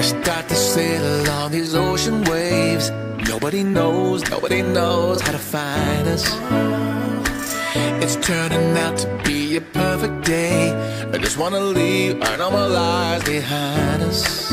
Start to sail on these ocean waves. Nobody knows how to find us. It's turning out to be a perfect day. I just wanna leave our normal lives behind us.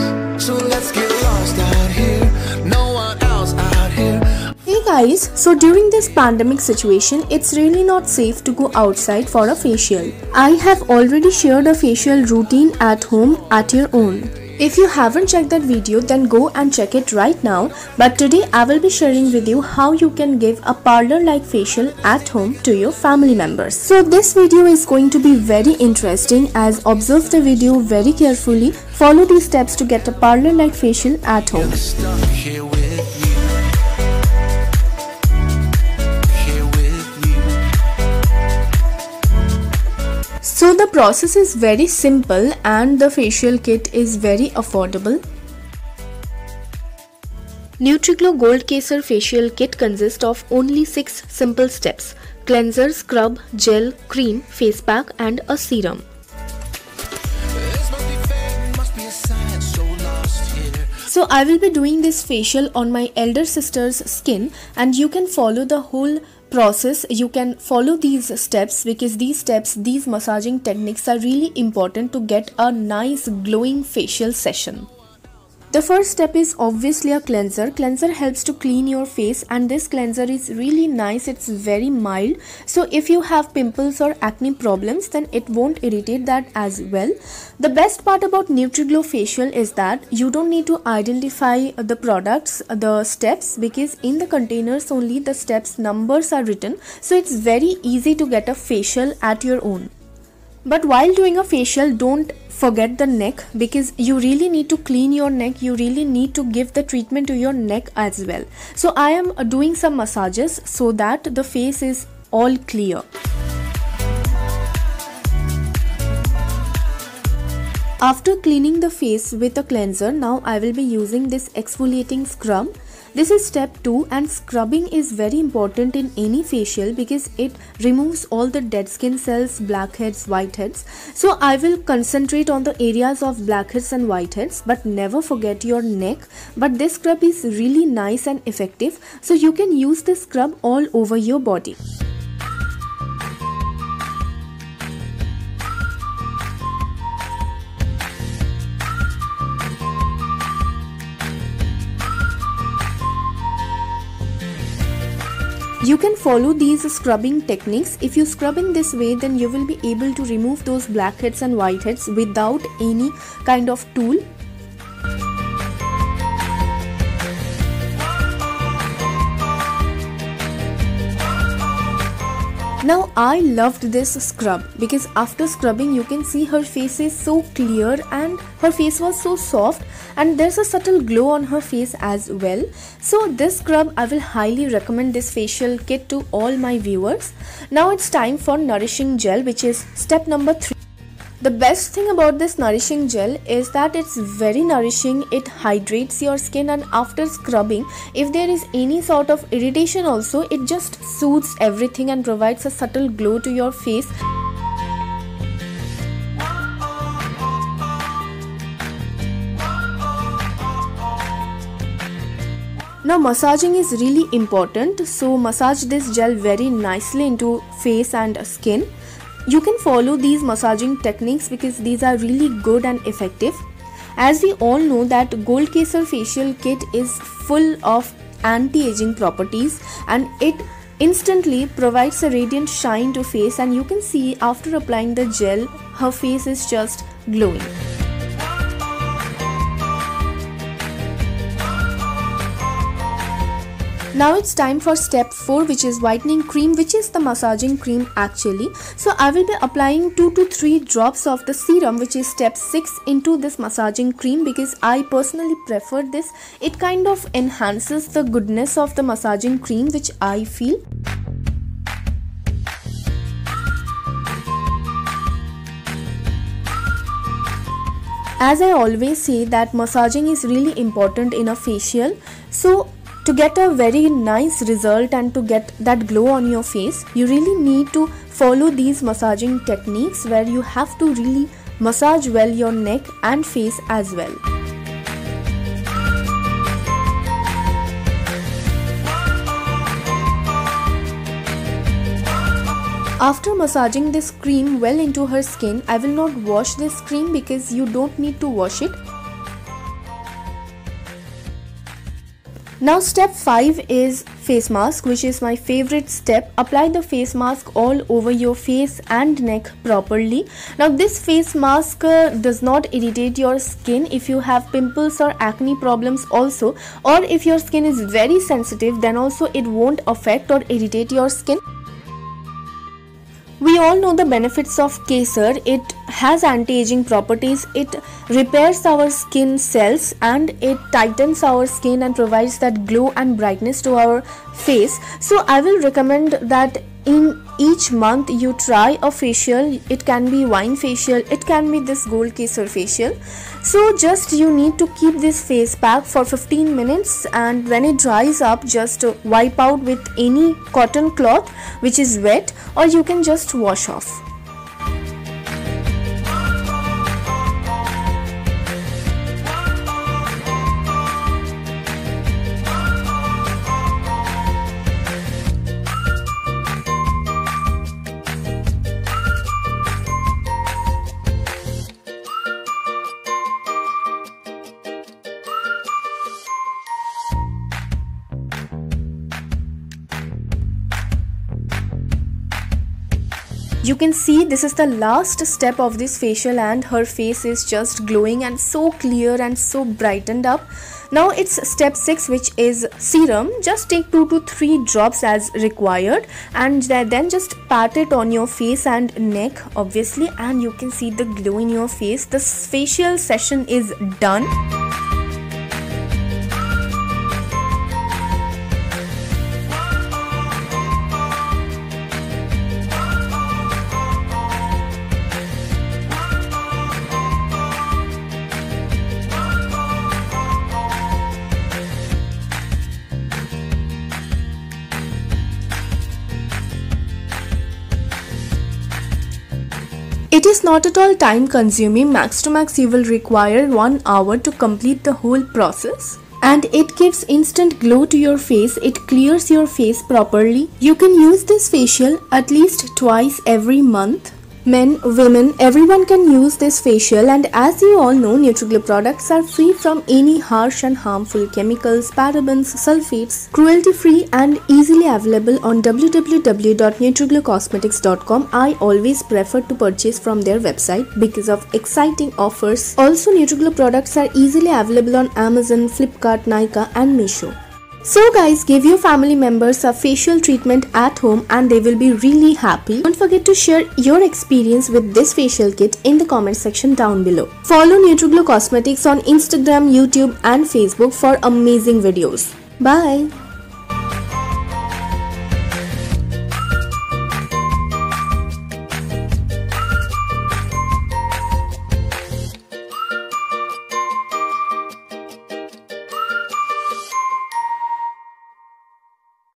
So let's get lost out here. No one else out here. Hey guys, so during this pandemic situation, it's really not safe to go outside for a facial. I have already shared a facial routine at home at your own. If you haven't checked that video, then go and check it right now. But today I will be sharing with you how you can give a parlor-like facial at home to your family members. So this video is going to be very interesting, as observe the video very carefully. Follow these steps to get a parlor-like facial at home. So the process is very simple and the facial kit is very affordable. NutriGlow Gold Kesar Facial Kit consists of only 6 simple steps: cleanser, scrub, gel, cream, face pack and a serum. So I will be doing this facial on my elder sister's skin, and you can follow the whole process. You can follow these steps because these massaging techniques are really important to get a nice glowing facial session. The first step is obviously a cleanser. Cleanser helps to clean your face, and this cleanser is really nice. It's very mild, so if you have pimples or acne problems, then it won't irritate that as well. The best part about NutriGlow facial is that you don't need to identify the products, the steps, because in the containers only the steps numbers are written, so it's very easy to get a facial at your own. But while doing a facial, don't forget the neck, because you really need to clean your neck. You really need to give the treatment to your neck as well. So I am doing some massages so that the face is all clear. After cleaning the face with a cleanser, now I will be using this exfoliating scrub. This is step 2, and scrubbing is very important in any facial because it removes all the dead skin cells, blackheads, whiteheads. So I will concentrate on the areas of blackheads and whiteheads, but never forget your neck. But this scrub is really nice and effective, so you can use this scrub all over your body. You can follow these scrubbing techniques. If you scrub in this way, then you will be able to remove those blackheads and whiteheads without any kind of tool. Now I loved this scrub because after scrubbing you can see her face is so clear and her face was so soft, and there's a subtle glow on her face as well. So this scrub, I will highly recommend this facial kit to all my viewers. Now it's time for nourishing gel, which is step number 3. The best thing about this nourishing gel is that it's very nourishing. It hydrates your skin, and after scrubbing, if there is any sort of irritation also, it just soothes everything and provides a subtle glow to your face. Now massaging is really important, so massage this gel very nicely into face and skin. You can follow these massaging techniques because these are really good and effective. As we all know that Gold Kesar facial kit is full of anti-aging properties, and it instantly provides a radiant shine to face, and you can see after applying the gel, her face is just glowing. Now it's time for step 4, which is whitening cream, which is the massaging cream actually. So I will be applying 2 to 3 drops of the serum, which is step 6, into this massaging cream because I personally prefer this. It kind of enhances the goodness of the massaging cream, which I feel. As I always say that massaging is really important in a facial. So to get a very nice result and to get that glow on your face, you really need to follow these massaging techniques where you have to really massage well your neck and face as well. After massaging this cream well into her skin, I will not wash this cream because you don't need to wash it. Now step 5 is face mask, which is my favorite step. Apply the face mask all over your face and neck properly. Now this face mask does not irritate your skin if you have pimples or acne problems also, or if your skin is very sensitive, then also it won't affect or irritate your skin. We all know the benefits of Kesar. It has anti-aging properties, it repairs our skin cells, and it tightens our skin and provides that glow and brightness to our face. So I will recommend that in each month you try a facial. It can be wine facial, it can be this gold Kesar facial. So just you need to keep this face pack for 15 minutes, and when it dries up, just wipe out with any cotton cloth which is wet, or you can just wash off. You can see this is the last step of this facial, and her face is just glowing and so clear and so brightened up. Now it's step 6, which is serum. Just take 2 to 3 drops as required, and then just pat it on your face and neck obviously, and you can see the glow in your face. This facial session is done. It is not at all time consuming. Max to max you will require 1 hour to complete the whole process, and it gives instant glow to your face. It clears your face properly. You can use this facial at least twice every month. Men, women, everyone can use this facial, and as you all know, NutriGlow products are free from any harsh and harmful chemicals, parabens, sulfates, cruelty free and easily available on www.nutriglowcosmetics.com. I always prefer to purchase from their website because of exciting offers. Also, NutriGlow products are easily available on Amazon, Flipkart, Nykaa and Meesho. So guys, give your family members a facial treatment at home and they will be really happy. Don't forget to share your experience with this facial kit in the comment section down below. Follow NutriGlow Cosmetics on Instagram, YouTube and Facebook for amazing videos. Bye.